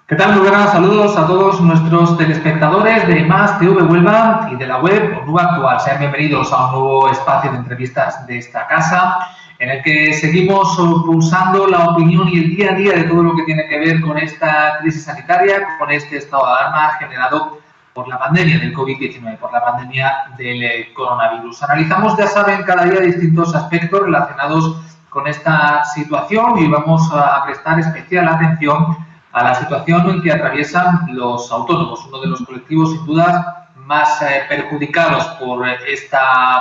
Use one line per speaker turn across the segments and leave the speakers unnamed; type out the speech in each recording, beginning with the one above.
¿Qué tal? Muy buenas, saludos a todos nuestros telespectadores de Más TV Huelva y de la web Ornuba Actual. Sean bienvenidos a un nuevo espacio de entrevistas de esta casa, en el que seguimos pulsando la opinión y el día a día de todo lo que tiene que ver con esta crisis sanitaria, con este estado de alarma generado por la pandemia del COVID-19, por la pandemia del coronavirus. Analizamos, ya saben, cada día distintos aspectos relacionados con esta situación y vamos a prestar especial atención a la situación en que atraviesan los autónomos, uno de los colectivos sin duda más perjudicados por esta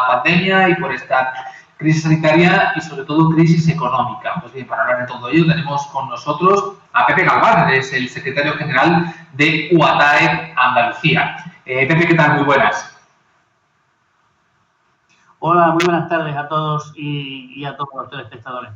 pandemia y por esta crisis sanitaria y sobre todo crisis económica. Pues bien, para hablar de todo ello tenemos con nosotros a Pepe Galván, es el secretario general de UATAE Andalucía. Pepe, ¿qué tal? Muy buenas.
Hola, muy buenas tardes a todos y a todos los telespectadores.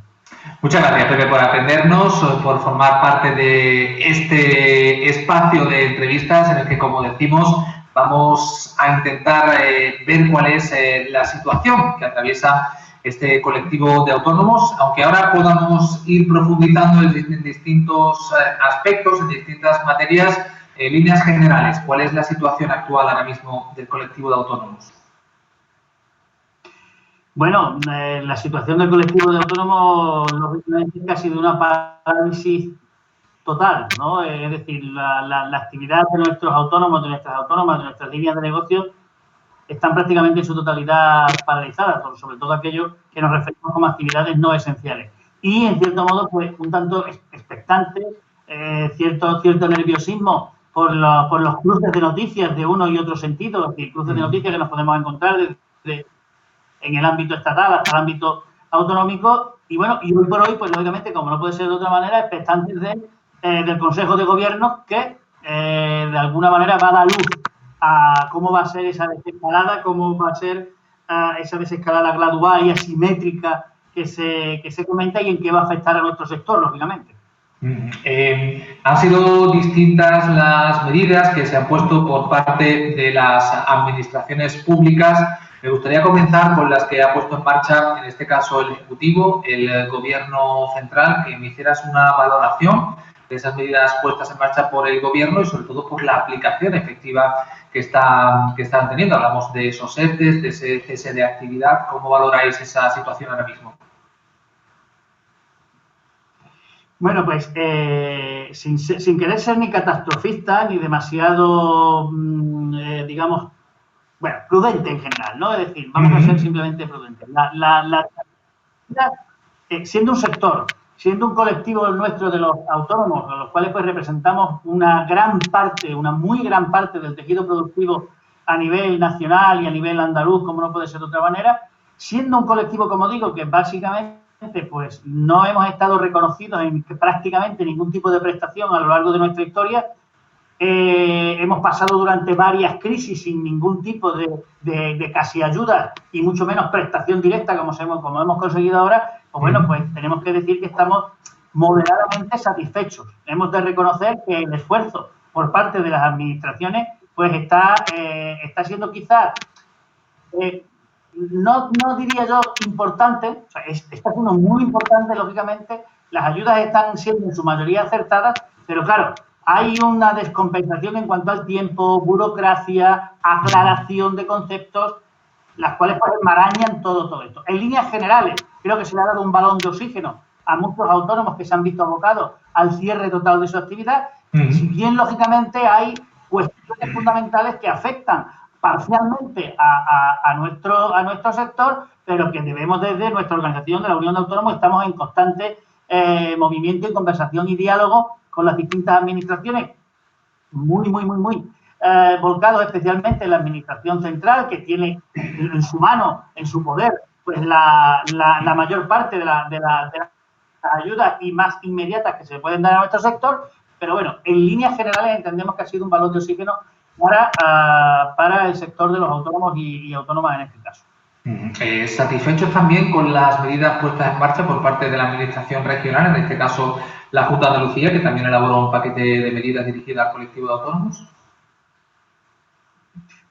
Muchas gracias, Pepe, por atendernos, por formar parte de este espacio de entrevistas en el que, como decimos, vamos a intentar ver cuál es la situación que atraviesa este colectivo de autónomos, aunque ahora podamos ir profundizando en distintos aspectos, en distintas materias, en líneas generales. ¿Cuál es la situación actual ahora mismo del colectivo de autónomos?
Bueno, la situación del colectivo de autónomos, lógicamente, es casi de una parálisis total, ¿no? Es decir, la actividad de nuestros autónomos, de nuestras autónomas, de nuestras líneas de negocio, están prácticamente en su totalidad paralizadas, sobre todo aquellos que nos referimos como actividades no esenciales. Y, en cierto modo, pues un tanto expectante, cierto nerviosismo por los cruces de noticias de uno y otro sentido, es decir, cruces de noticias que nos podemos encontrar desde en el ámbito estatal hasta el ámbito autonómico. Y bueno, y hoy por hoy, pues lógicamente, como no puede ser de otra manera, expectantes del Consejo de Gobierno que de alguna manera va a dar luz a cómo va a ser esa desescalada, cómo va a ser esa desescalada gradual y asimétrica que se comenta y en qué va a afectar a nuestro sector, lógicamente.
Han sido distintas las medidas que se han puesto por parte de las administraciones públicas. Me gustaría comenzar con las que ha puesto en marcha, en este caso el Ejecutivo, el Gobierno central, que me hicieras una valoración de esas medidas puestas en marcha por el Gobierno y sobre todo por la aplicación efectiva que están teniendo. Hablamos de esos ERTEs, de ese cese de actividad. ¿Cómo valoráis esa situación ahora mismo?
Bueno, pues sin querer ser ni catastrofista ni demasiado, digamos, bueno, prudente en general, ¿no? Es decir, vamos a ser simplemente prudentes. Siendo un sector, siendo un colectivo nuestro de los autónomos, a los cuales pues representamos una muy gran parte del tejido productivo a nivel nacional y a nivel andaluz, como no puede ser de otra manera, siendo un colectivo, como digo, que básicamente pues no hemos estado reconocidos en prácticamente ningún tipo de prestación a lo largo de nuestra historia. Hemos pasado durante varias crisis sin ningún tipo de casi ayuda y mucho menos prestación directa como hemos conseguido ahora. Pues bueno, pues tenemos que decir que estamos moderadamente satisfechos. Hemos de reconocer que el esfuerzo por parte de las administraciones pues está siendo quizás no diría yo importante, o sea, está siendo muy importante, lógicamente. Las ayudas están siendo en su mayoría acertadas, pero claro, hay una descompensación en cuanto al tiempo, burocracia, aclaración de conceptos, las cuales pues enmarañan todo esto. En líneas generales, creo que se le ha dado un balón de oxígeno a muchos autónomos que se han visto abocados al cierre total de su actividad, si bien, lógicamente, hay cuestiones fundamentales que afectan parcialmente a nuestro sector, pero que debemos desde nuestra organización de la Unión de Autónomos estamos en constante movimiento y conversación y diálogo con las distintas administraciones, muy volcados especialmente en la administración central, que tiene en su mano, en su poder, pues la mayor parte de las ayudas y más inmediatas que se pueden dar a nuestro sector. Pero bueno, en líneas generales entendemos que ha sido un balón de oxígeno para el sector de los autónomos y autónomas en este caso.
¿Satisfechos también con las medidas puestas en marcha por parte de la Administración regional, en este caso la Junta de Andalucía, que también elaboró un paquete de medidas dirigidas al colectivo de autónomos?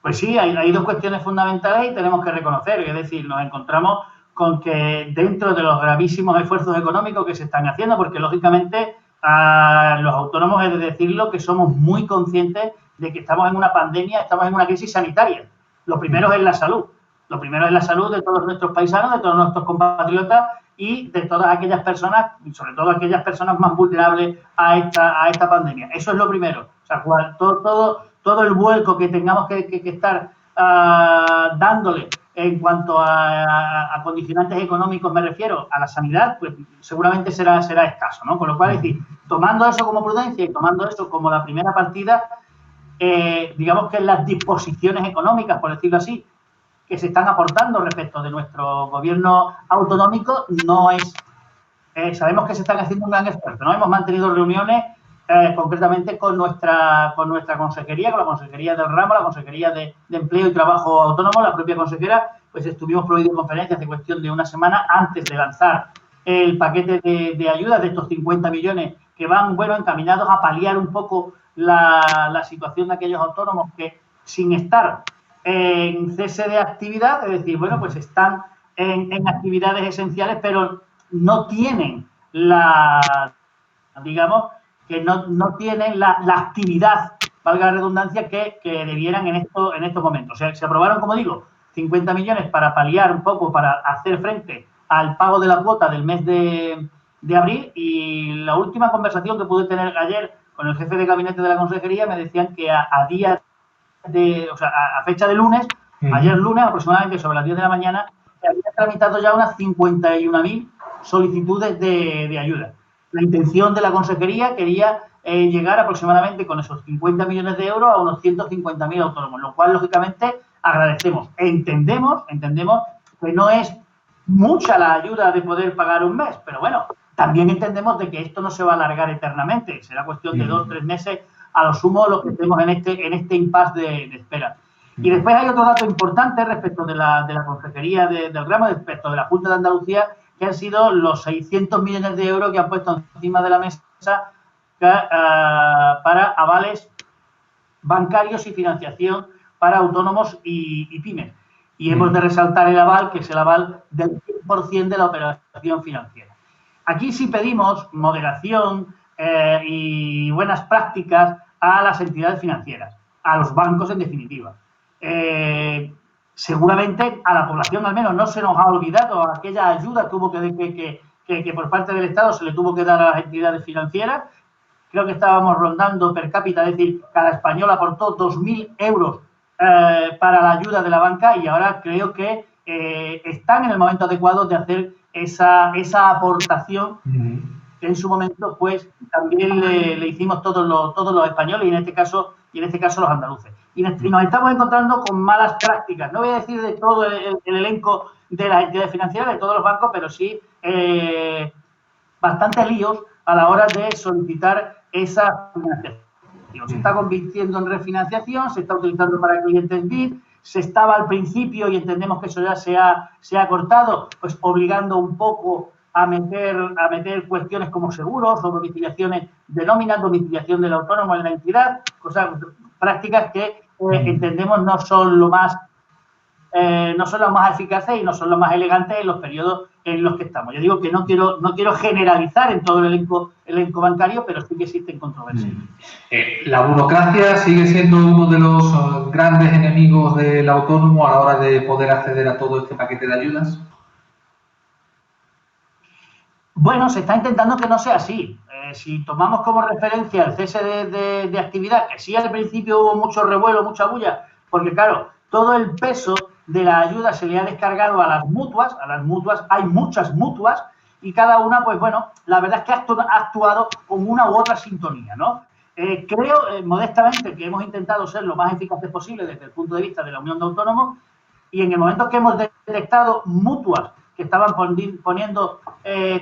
Pues sí, hay dos cuestiones fundamentales y tenemos que reconocer, es decir, nos encontramos con que dentro de los gravísimos esfuerzos económicos que se están haciendo, porque lógicamente los autónomos, he de decirlo, que somos muy conscientes de que estamos en una pandemia, estamos en una crisis sanitaria. Lo primero es la salud. Lo primero es la salud de todos nuestros paisanos, de todos nuestros compatriotas y de todas aquellas personas, y sobre todo aquellas personas más vulnerables a esta pandemia. Eso es lo primero. O sea, todo el vuelco que tengamos que estar dándole en cuanto a condicionantes económicos, me refiero a la sanidad, pues seguramente será escaso, ¿no? Con lo cual, es decir, tomando eso como prudencia y tomando eso como la primera partida, digamos que las disposiciones económicas, por decirlo así, que se están aportando respecto de nuestro gobierno autonómico, no es... sabemos que se están haciendo un gran esfuerzo, ¿no? Hemos mantenido reuniones concretamente con nuestra consejería, con la consejería del ramo, la consejería de Empleo y Trabajo Autónomo, la propia consejera, pues estuvimos por videoconferencias de cuestión de una semana antes de lanzar el paquete de ayudas de estos 50 millones que van, bueno, encaminados a paliar un poco la situación de aquellos autónomos que, sin estar en cese de actividad, es decir, bueno, pues están en actividades esenciales, pero no tienen digamos, que no tienen la actividad, valga la redundancia, que debieran en estos momentos. O sea, se aprobaron, como digo, 50 millones para paliar un poco, para hacer frente al pago de la cuota del mes de abril, y la última conversación que pude tener ayer con el jefe de gabinete de la consejería me decían que a fecha de lunes, ayer lunes, aproximadamente sobre las 10 de la mañana, se habían tramitado ya unas 51.000 solicitudes de ayuda. La intención de la consejería quería llegar aproximadamente con esos 50 millones de euros a unos 150.000 autónomos, lo cual, lógicamente, agradecemos. Entendemos que no es mucha la ayuda de poder pagar un mes, pero bueno, también entendemos de que esto no se va a alargar eternamente, será cuestión de 2 o 3 meses, a lo sumo lo que estemos en este impasse de espera. Y después hay otro dato importante respecto de la consejería del ramo, respecto de la Junta de Andalucía, que han sido los 600 millones de euros que han puesto encima de la mesa para avales bancarios y financiación para autónomos y pymes. Y hemos de resaltar el aval, que es el aval del 100% de la operación financiera. Aquí sí pedimos moderación y buenas prácticas a las entidades financieras, a los bancos en definitiva. Seguramente a la población al menos no se nos ha olvidado aquella ayuda que por parte del Estado se le tuvo que dar a las entidades financieras. Creo que estábamos rondando per cápita, es decir, cada español aportó 2.000 euros para la ayuda de la banca, y ahora creo que están en el momento adecuado de hacer esa aportación que en su momento pues también le hicimos todos los españoles, y en este caso los andaluces. Y nos estamos encontrando con malas prácticas. No voy a decir de todo el elenco de las entidades financieras, de todos los bancos, pero sí bastantes líos a la hora de solicitar esa financiación. Se está convirtiendo en refinanciación, se está utilizando para clientes BID, se estaba al principio, y entendemos que eso ya se ha cortado, pues obligando un poco a meter cuestiones como seguros o domiciliaciones de nómina, domiciliación del autónomo en la entidad, prácticas que entendemos no son las más eficaces y no son las más elegantes en los periodos en los que estamos. Yo digo que no quiero generalizar en todo el elenco bancario, pero sí que existen controversias.
La burocracia sigue siendo uno de los grandes enemigos del autónomo a la hora de poder acceder a todo este paquete de ayudas.
Bueno, se está intentando que no sea así. Si tomamos como referencia el cese de actividad, que sí al principio hubo mucho revuelo, mucha bulla, porque claro, todo el peso de la ayuda se le ha descargado a las mutuas, hay muchas mutuas, y cada una, pues bueno, la verdad es que ha actuado con una u otra sintonía, ¿no? Creo, modestamente, que hemos intentado ser lo más eficaces posible desde el punto de vista de la Unión de Autónomos, y en el momento que hemos detectado mutuas que estaban poniendo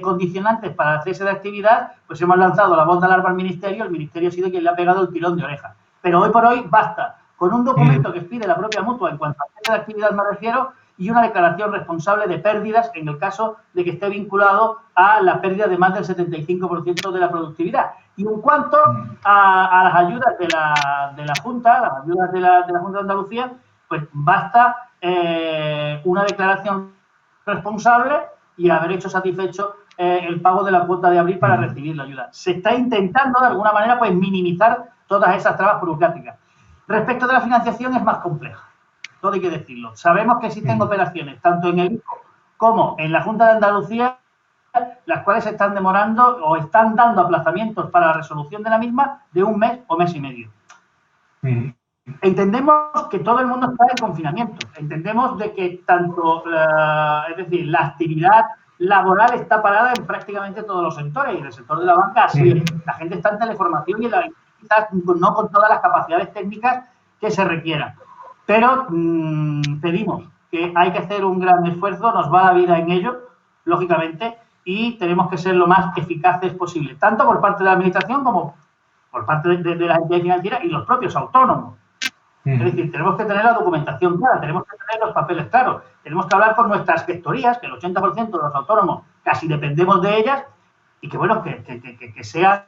condicionantes para el cese de actividad, pues hemos lanzado la voz de alarma al Ministerio. El Ministerio ha sido quien le ha pegado el tirón de oreja. Pero hoy por hoy basta con un documento que pide la propia mutua en cuanto a cese de actividad me refiero, y una declaración responsable de pérdidas en el caso de que esté vinculado a la pérdida de más del 75% de la productividad. Y en cuanto a las ayudas de la Junta, las ayudas de la Junta de Andalucía, pues basta una declaración responsable y haber hecho satisfecho el pago de la cuota de abril para recibir la ayuda. Se está intentando, de alguna manera, pues minimizar todas esas trabas burocráticas. Respecto de la financiación, es más compleja, todo hay que decirlo. Sabemos que existen operaciones, tanto en el ICO como en la Junta de Andalucía, las cuales se están demorando o están dando aplazamientos para la resolución de la misma de un mes o mes y medio. Entendemos que todo el mundo está en confinamiento, entendemos de que tanto, es decir, la actividad laboral está parada en prácticamente todos los sectores, y en el sector de la banca así es. La gente está en teleformación y quizás no con todas las capacidades técnicas que se requieran. Pero pedimos que hay que hacer un gran esfuerzo, nos va la vida en ello, lógicamente, y tenemos que ser lo más eficaces posible, tanto por parte de la Administración como por parte de las entidades financieras y los propios autónomos. Es decir, tenemos que tener la documentación clara, tenemos que tener los papeles claros, tenemos que hablar con nuestras gestorías, que el 80% de los autónomos casi dependemos de ellas, y que, bueno, que sean,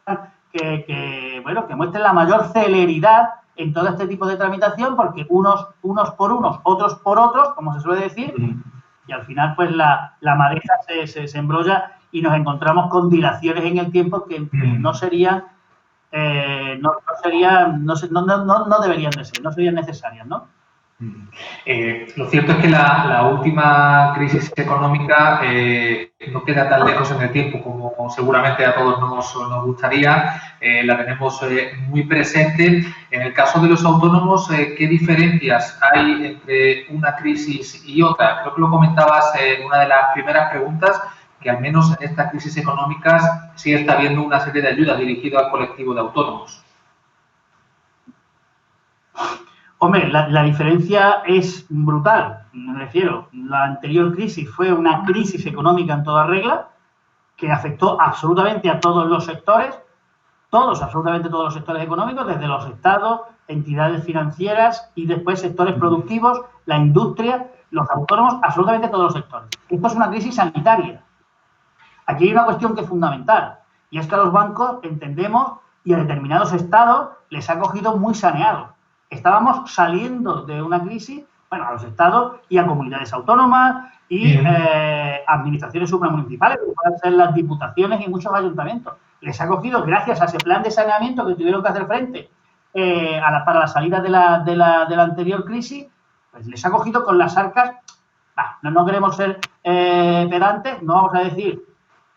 bueno, que muestren la mayor celeridad en todo este tipo de tramitación, porque unos por unos, otros por otros, como se suele decir, y al final, pues, la madeja se embrolla y nos encontramos con dilaciones en el tiempo que no serían... no deberían de ser, no serían necesarias, ¿no?
Lo cierto es que la última crisis económica no queda tan lejos en el tiempo como seguramente a todos nos gustaría. La tenemos muy presente. En el caso de los autónomos, ¿qué diferencias hay entre una crisis y otra? Creo que lo comentabas en una de las primeras preguntas, que al menos en estas crisis económicas sí está habiendo una serie de ayudas dirigidas al colectivo de autónomos.
Hombre, la diferencia es brutal. Me refiero, la anterior crisis fue una crisis económica en toda regla que afectó absolutamente a todos los sectores, absolutamente todos los sectores económicos, desde los estados, entidades financieras y después sectores productivos, la industria, los autónomos, absolutamente todos los sectores. Esto es una crisis sanitaria. Aquí hay una cuestión que es fundamental, y es que a los bancos, entendemos, y a determinados estados les ha cogido muy saneados. Estábamos saliendo de una crisis, bueno, a los estados y a comunidades autónomas y administraciones supramunicipales, que pueden ser las diputaciones y muchos ayuntamientos. Les ha cogido, gracias a ese plan de saneamiento que tuvieron que hacer frente para la salida de la anterior crisis, pues les ha cogido con las arcas, no queremos ser pedantes, no vamos a decir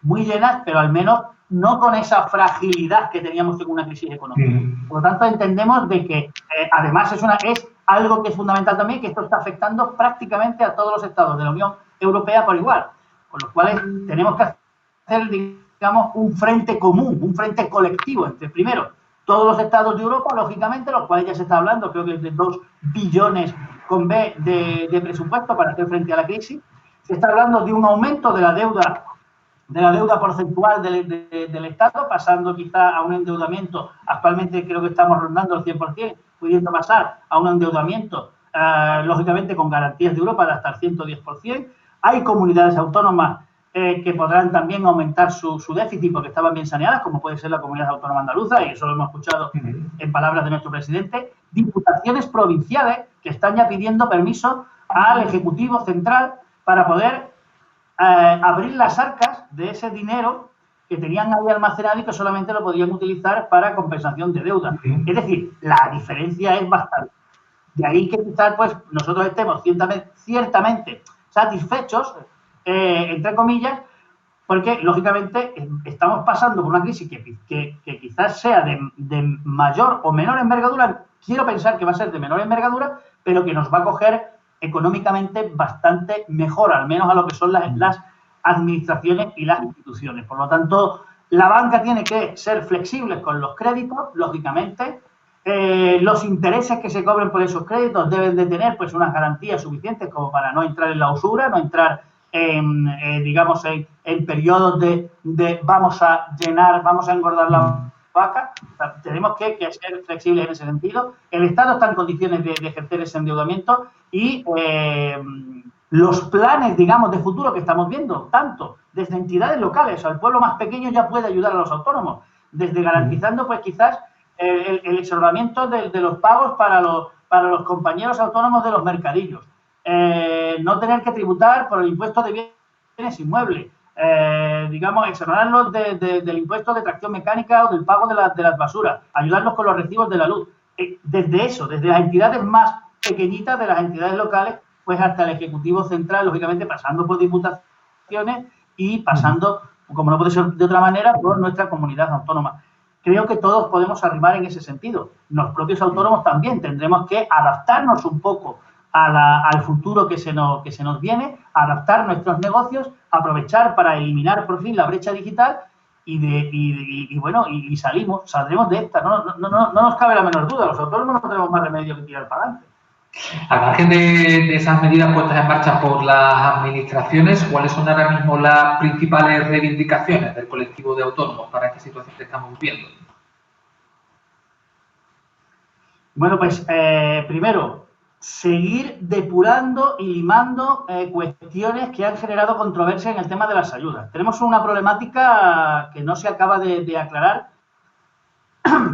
muy llenas, pero al menos no con esa fragilidad que teníamos en una crisis económica. Por lo tanto, entendemos de que, además, es algo que es fundamental también, que esto está afectando prácticamente a todos los estados de la Unión Europea por igual, con lo cual tenemos que hacer, digamos, un frente común, un frente colectivo entre, primero, todos los estados de Europa, lógicamente, los cuales ya se está hablando, creo que es de 2 billones con B de presupuesto para hacer frente a la crisis. Se está hablando de un aumento de la deuda porcentual del Estado, pasando quizá a un endeudamiento, actualmente creo que estamos rondando el 100%, pudiendo pasar a un endeudamiento, lógicamente con garantías de Europa de hasta el 110%. Hay comunidades autónomas que podrán también aumentar su déficit porque estaban bien saneadas, como puede ser la Comunidad Autónoma Andaluza, y eso lo hemos escuchado en palabras de nuestro presidente. Diputaciones provinciales que están ya pidiendo permiso al Ejecutivo Central para poder abrir las arcas de ese dinero que tenían ahí almacenado y que solamente lo podían utilizar para compensación de deuda. Es decir, la diferencia es bastante. De ahí que quizás pues, nosotros estemos ciertamente satisfechos, entre comillas, porque, lógicamente, estamos pasando por una crisis que quizás sea de mayor o menor envergadura. Quiero pensar que va a ser de menor envergadura, pero que nos va a coger económicamente bastante mejor, al menos a lo que son las administraciones y las instituciones. Por lo tanto, la banca tiene que ser flexible con los créditos, lógicamente. Los intereses que se cobren por esos créditos deben de tener pues unas garantías suficientes como para no entrar en la usura, no entrar digamos, en periodos de vamos a engordar la vaca. O sea, tenemos que ser flexibles en ese sentido. El Estado está en condiciones de ejercer ese endeudamiento y los planes, digamos, de futuro que estamos viendo, tanto desde entidades locales, o sea, el pueblo más pequeño ya puede ayudar a los autónomos, desde garantizando, pues quizás, el exoneramiento de los pagos para los compañeros autónomos de los mercadillos. No tener que tributar por el impuesto de bienes inmuebles, digamos, exonerarlos del impuesto de tracción mecánica o del pago de las basuras, ayudarlos con los recibos de la luz. Desde eso, desde las entidades más pequeñitas de las entidades locales, pues hasta el Ejecutivo Central, lógicamente pasando por diputaciones y pasando, como no puede ser de otra manera, por nuestra comunidad autónoma. Creo que todos podemos arrimar en ese sentido. Los propios autónomos también tendremos que adaptarnos un poco al futuro que se nos viene, adaptar nuestros negocios, aprovechar para eliminar por fin la brecha digital y saldremos de esta. No nos cabe la menor duda. Los autónomos no tenemos más remedio que tirar para adelante.
Al margen de esas medidas puestas en marcha por las administraciones, ¿cuáles son ahora mismo las principales reivindicaciones del colectivo de autónomos para esta situación que estamos viviendo?
Bueno, pues primero, seguir depurando y limando cuestiones que han generado controversia en el tema de las ayudas. Tenemos una problemática que no se acaba de aclarar,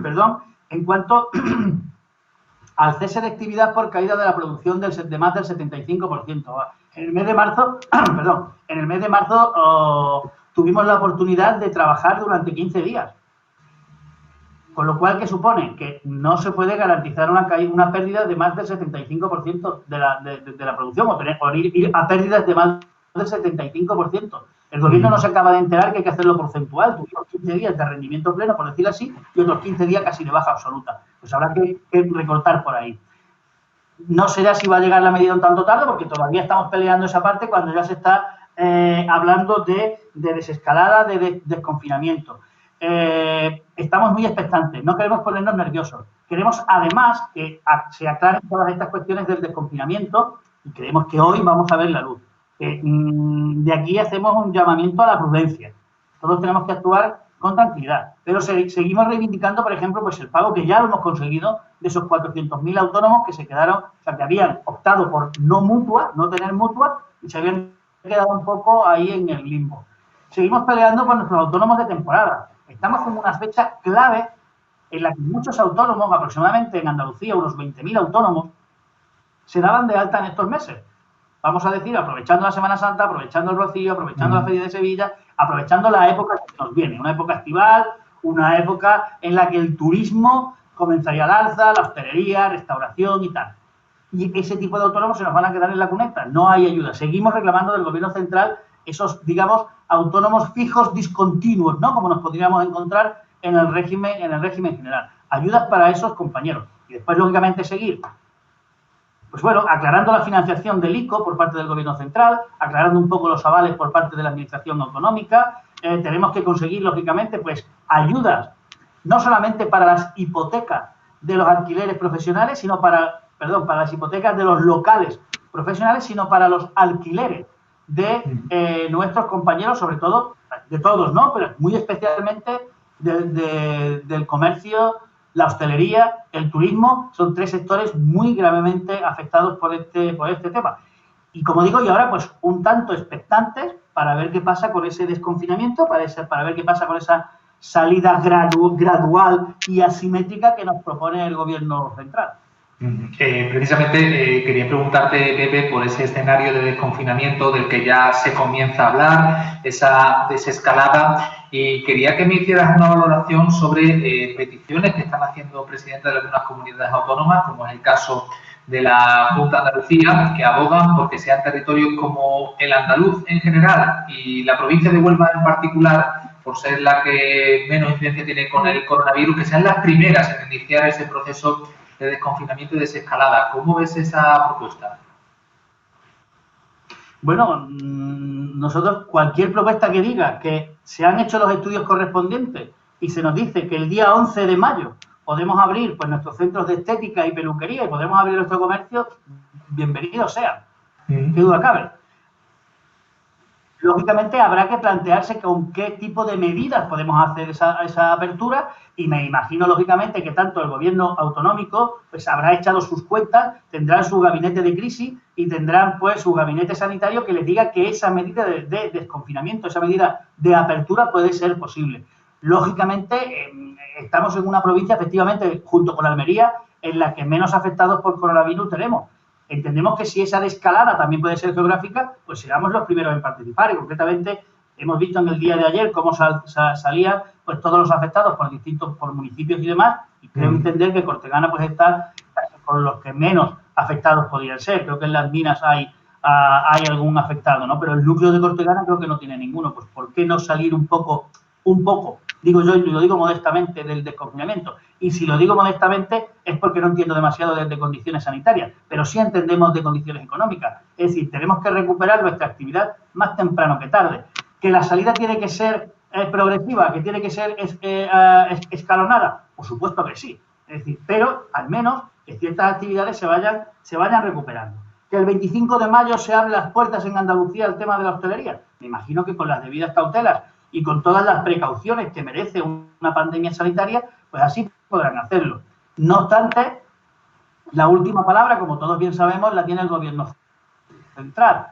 perdón, en cuanto al cese de actividad por caída de la producción de más del 75%. En el mes de marzo, tuvimos la oportunidad de trabajar durante 15 días. Con lo cual, ¿qué supone? Que no se puede garantizar una pérdida de más del 75% de la producción o ir a pérdidas de más del 75%. El gobierno no se acaba de enterar que hay que hacerlo porcentual. Tuvimos 15 días de rendimiento pleno, por decirlo así, y otros 15 días casi de baja absoluta. Pues habrá que recortar por ahí. No será si va a llegar la medida un tanto tarde, porque todavía estamos peleando esa parte cuando ya se está hablando de desescalada, de desconfinamiento. Estamos muy expectantes, no queremos ponernos nerviosos. Queremos, además, que se aclaren todas estas cuestiones del desconfinamiento y creemos que hoy vamos a ver la luz. De aquí hacemos un llamamiento a la prudencia. Todos tenemos que actuar con tranquilidad, pero seguimos reivindicando, por ejemplo, pues el pago que ya lo hemos conseguido de esos 400.000 autónomos que se quedaron, o sea, que habían optado por no tener mutua y se habían quedado un poco ahí en el limbo. Seguimos peleando con nuestros autónomos de temporada. Estamos en una fecha clave en la que muchos autónomos, aproximadamente en Andalucía, unos 20.000 autónomos, se daban de alta en estos meses. Vamos a decir, aprovechando la Semana Santa, aprovechando el Rocío, aprovechando la Feria de Sevilla, aprovechando la época que nos viene, una época estival, una época en la que el turismo comenzaría al alza, la hostelería, restauración y tal. Y ese tipo de autónomos se nos van a quedar en la cuneta, no hay ayuda. Seguimos reclamando del Gobierno Central esos, digamos, autónomos fijos discontinuos, ¿no? Como nos podríamos encontrar en el régimen general. Ayudas para esos compañeros. Y después, lógicamente, seguir, pues bueno, aclarando la financiación del ICO por parte del Gobierno Central, aclarando un poco los avales por parte de la Administración Autonómica. Tenemos que conseguir, lógicamente, pues ayudas, no solamente para las hipotecas de los alquileres profesionales, sino para las hipotecas de los locales profesionales, sino para los alquileres de nuestros compañeros, sobre todo, de todos, ¿no? Pero muy especialmente del comercio, la hostelería, el turismo, son tres sectores muy gravemente afectados por este tema. Y como digo, y ahora pues un tanto expectantes para ver qué pasa con ese desconfinamiento, para ver qué pasa con esa salida gradual y asimétrica que nos propone el Gobierno Central.
Precisamente quería preguntarte, Pepe, por ese escenario de desconfinamiento del que ya se comienza a hablar, esa desescalada, y quería que me hicieras una valoración sobre peticiones que están haciendo presidentes de algunas comunidades autónomas, como es el caso de la Junta de Andalucía, que abogan porque sean territorios como el andaluz en general y la provincia de Huelva en particular, por ser la que menos incidencia tiene con el coronavirus, que sean las primeras en iniciar ese proceso de desconfinamiento y desescalada. ¿Cómo ves esa propuesta?
Bueno, nosotros, cualquier propuesta que diga que se han hecho los estudios correspondientes y se nos dice que el día 11 de mayo podemos abrir pues nuestros centros de estética y peluquería y podemos abrir nuestro comercio, bienvenido sea. ¿Qué duda cabe? Lógicamente habrá que plantearse con qué tipo de medidas podemos hacer esa apertura y me imagino, lógicamente, que tanto el Gobierno autonómico pues habrá echado sus cuentas, tendrán su gabinete de crisis y tendrán pues su gabinete sanitario que les diga que esa medida de desconfinamiento, esa medida de apertura puede ser posible. Lógicamente, estamos en una provincia, efectivamente, junto con Almería, en la que menos afectados por coronavirus tenemos. Entendemos que si esa descalada también puede ser geográfica, pues seremos los primeros en participar. Y concretamente hemos visto en el día de ayer cómo salían pues todos los afectados por municipios y demás, y creo entender que Cortegana pues está con los que menos afectados podrían ser. Creo que en las minas hay algún afectado, ¿no? Pero el núcleo de Cortegana creo que no tiene ninguno. Pues ¿por qué no salir un poco, digo yo, y lo digo modestamente, del desconfinamiento? Y si lo digo modestamente es porque no entiendo demasiado de condiciones sanitarias, pero sí entendemos de condiciones económicas. Es decir, tenemos que recuperar nuestra actividad más temprano que tarde. Que la salida tiene que ser progresiva, que tiene que ser escalonada, por supuesto que sí. Es decir, pero al menos que ciertas actividades se vayan recuperando. Que el 25 de mayo se abren las puertas en Andalucía al tema de la hostelería. Me imagino que con las debidas cautelas y con todas las precauciones que merece una pandemia sanitaria, pues así podrán hacerlo. No obstante, la última palabra, como todos bien sabemos, la tiene el gobierno central.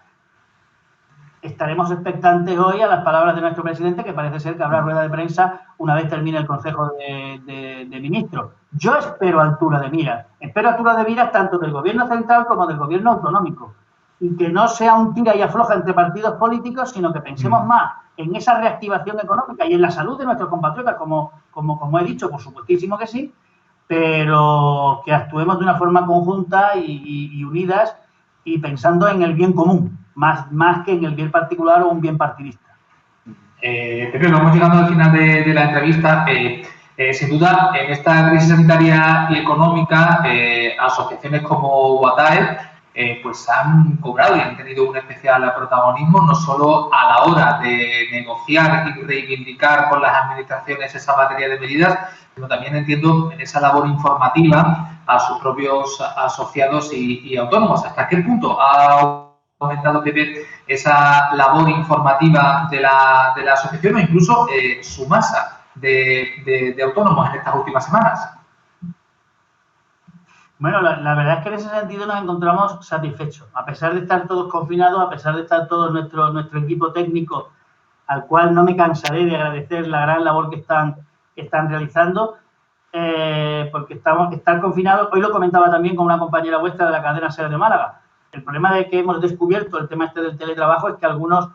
Estaremos expectantes hoy a las palabras de nuestro presidente, que parece ser que habrá rueda de prensa una vez termine el Consejo de Ministros. Yo espero altura de miras. Espero altura de miras tanto del gobierno central como del gobierno autonómico. Y que no sea un tira y afloja entre partidos políticos, sino que pensemos más en esa reactivación económica y en la salud de nuestros compatriotas, como he dicho, por supuestísimo que sí, pero que actuemos de una forma conjunta y unidas y pensando en el bien común, más que en el bien particular o un bien partidista.
Pepe, vamos llegando al final de la entrevista. Sin duda, en esta crisis sanitaria y económica, asociaciones como UATAE pues han cobrado y han tenido un especial protagonismo, no solo a la hora de negociar y reivindicar con las administraciones esa batería de medidas, sino también, entiendo, en esa labor informativa a sus propios asociados y autónomos. ¿Hasta qué punto ha aumentado, Pepe, esa labor informativa de la asociación o incluso su masa de autónomos en estas últimas semanas?
Bueno, la verdad es que en ese sentido nos encontramos satisfechos. A pesar de estar todos confinados, a pesar de estar todo nuestro equipo técnico, al cual no me cansaré de agradecer la gran labor que están realizando, porque están confinados. Hoy lo comentaba también con una compañera vuestra de la cadena SER de Málaga. El problema de que hemos descubierto el tema del teletrabajo es que algunos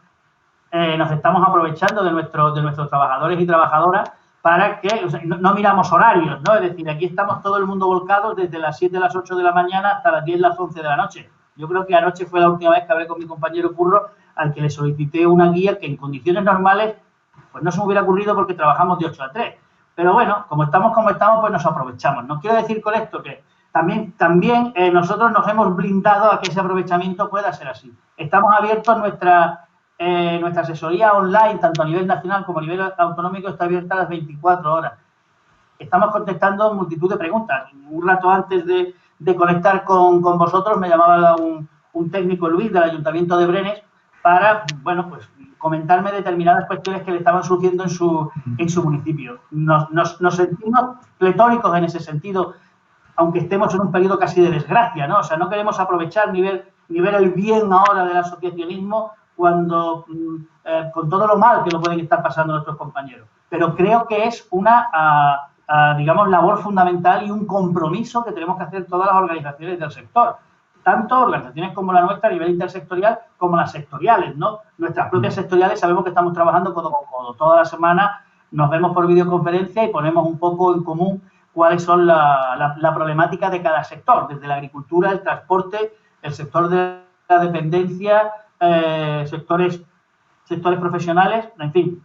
nos estamos aprovechando de nuestros trabajadores y trabajadoras para que, o sea, no miramos horarios, ¿no? Es decir, aquí estamos todo el mundo volcados desde las 7 a las 8 de la mañana hasta las 10 a las 11 de la noche. Yo creo que anoche fue la última vez que hablé con mi compañero Curro, al que le solicité una guía que en condiciones normales pues no se me hubiera ocurrido porque trabajamos de 8 a 3. Pero bueno, como estamos, pues nos aprovechamos. No quiero decir con esto que también nosotros nos hemos blindado a que ese aprovechamiento pueda ser así. Estamos abiertos, nuestra asesoría online, tanto a nivel nacional como a nivel autonómico, está abierta a las 24 horas. Estamos contestando multitud de preguntas. Un rato antes de conectar con vosotros me llamaba un técnico, Luis, del Ayuntamiento de Brenes, para, bueno, pues comentarme determinadas cuestiones que le estaban surgiendo en su municipio. Nos sentimos pletóricos en ese sentido, aunque estemos en un periodo casi de desgracia, ¿no? O sea, no queremos aprovechar ni ver el bien ahora del asociacionismo cuando con todo lo mal que lo pueden estar pasando nuestros compañeros. Pero creo que es una, digamos, labor fundamental y un compromiso que tenemos que hacer todas las organizaciones del sector. Tanto organizaciones como la nuestra a nivel intersectorial como las sectoriales, ¿no? Nuestras propias sectoriales sabemos que estamos trabajando codo con codo. Toda la semana nos vemos por videoconferencia y ponemos un poco en común cuáles son la problemática de cada sector, desde la agricultura, el transporte, el sector de la dependencia, sectores profesionales, en fin,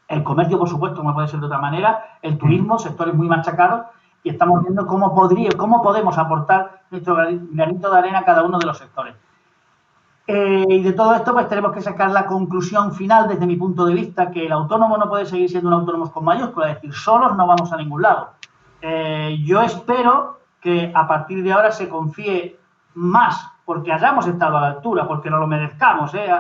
el comercio, por supuesto, como puede ser de otra manera, el turismo, sectores muy machacados, y estamos viendo cómo podemos aportar nuestro granito de arena a cada uno de los sectores. Y de todo esto, pues tenemos que sacar la conclusión final, desde mi punto de vista, que el autónomo no puede seguir siendo un autónomo con mayúsculas, es decir, solos no vamos a ningún lado. Yo espero que a partir de ahora se confíe más, porque hayamos estado a la altura, porque nos lo merezcamos, ¿eh?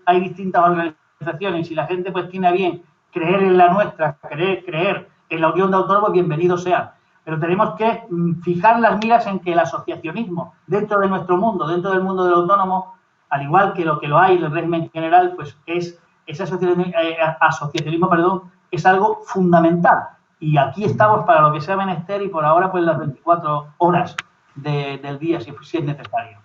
Hay distintas organizaciones y la gente pues tiene a bien creer en la nuestra, creer en la Unión de Autónomos, bienvenidos sean. Pero tenemos que fijar las miras en que el asociacionismo dentro de nuestro mundo, dentro del mundo del autónomo, al igual que lo hay en el régimen general, pues ese asociacionismo, es algo fundamental. Y aquí estamos para lo que sea menester y por ahora pues las 24 horas del día si es necesario.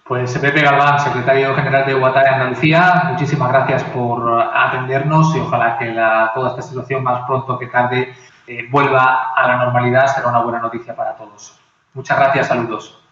Pues Pepe Galván, secretario general de UATAE Andalucía, muchísimas gracias por atendernos y ojalá que toda esta situación más pronto que tarde vuelva a la normalidad. Será una buena noticia para todos. Muchas gracias, saludos.